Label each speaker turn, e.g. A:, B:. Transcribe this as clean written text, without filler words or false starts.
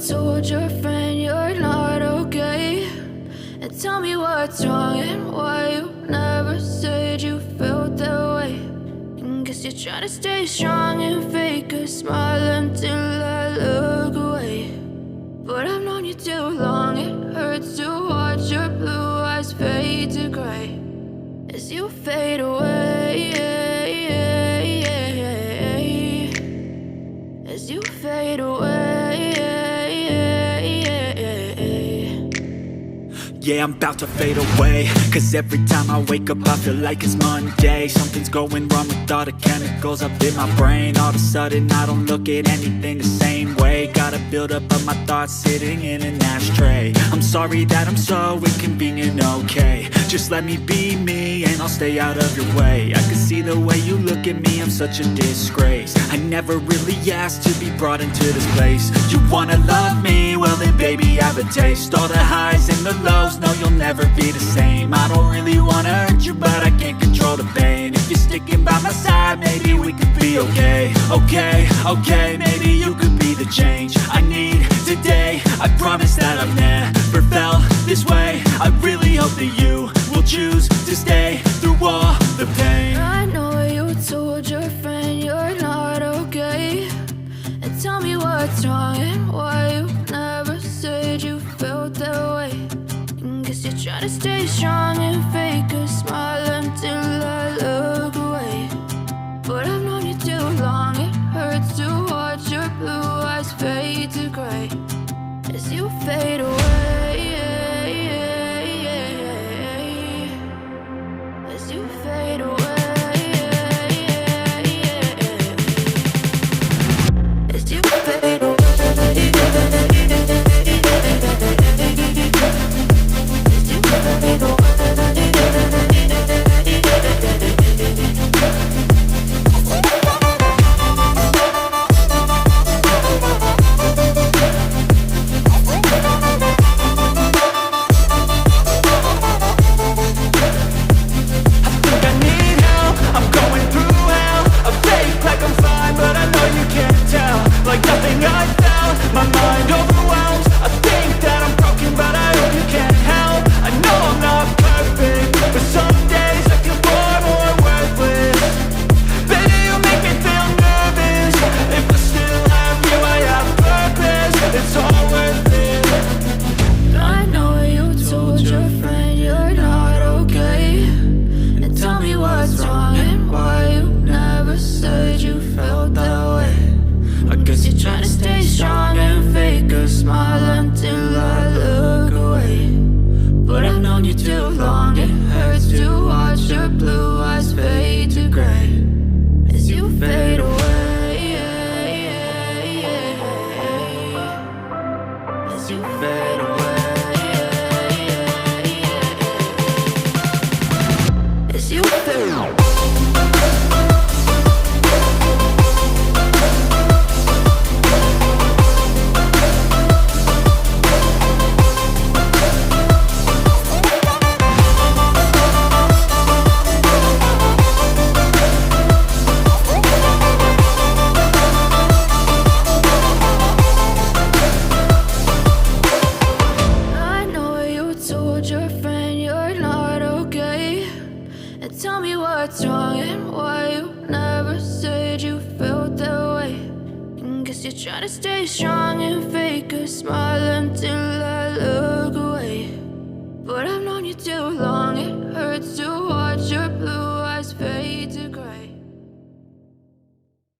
A: told your friend you're not okay? And tell me what's wrong and why you never said you felt that way. And guess you're trying to stay strong and fake a smile until I look away. But I've known you too long, it hurts to watch your blue eyes fade to gray as you fade away, as you fade away.
B: Yeah, I'm about to fade away, cause every time I wake up I feel like it's Monday. Something's going wrong with all the chemicals up in my brain. All of a sudden I don't look at anything the same way. Got a buildup of my thoughts sitting in an ashtray. I'm sorry that I'm so inconvenient, okay? Just let me be me and I'll stay out of your way. I can see the way you look at me, I'm such a disgrace. I never really asked to be brought into this place. You wanna love me? Well then baby I have a taste. All the highs and the lows, no you'll never be the same. I don't really wanna hurt you but I can't control the pain. If you're sticking by my side maybe we could be okay. Okay, maybe you could be the change I need today. I promise that I've never felt this way. I really hope that you will choose to stay through all the pain.
A: I know you told your friend you're not okay. And tell me what's wrong and why you never said you felt that way. And guess you're trying to stay strong and fake a smile until I look away. But I've known you too long, it hurts to watch your blue eyes fade to gray as you fade away, as you fade away, as you fade away. Try to stay strong and fake a smile until I look away. But I've known you too long, it hurts to watch your blue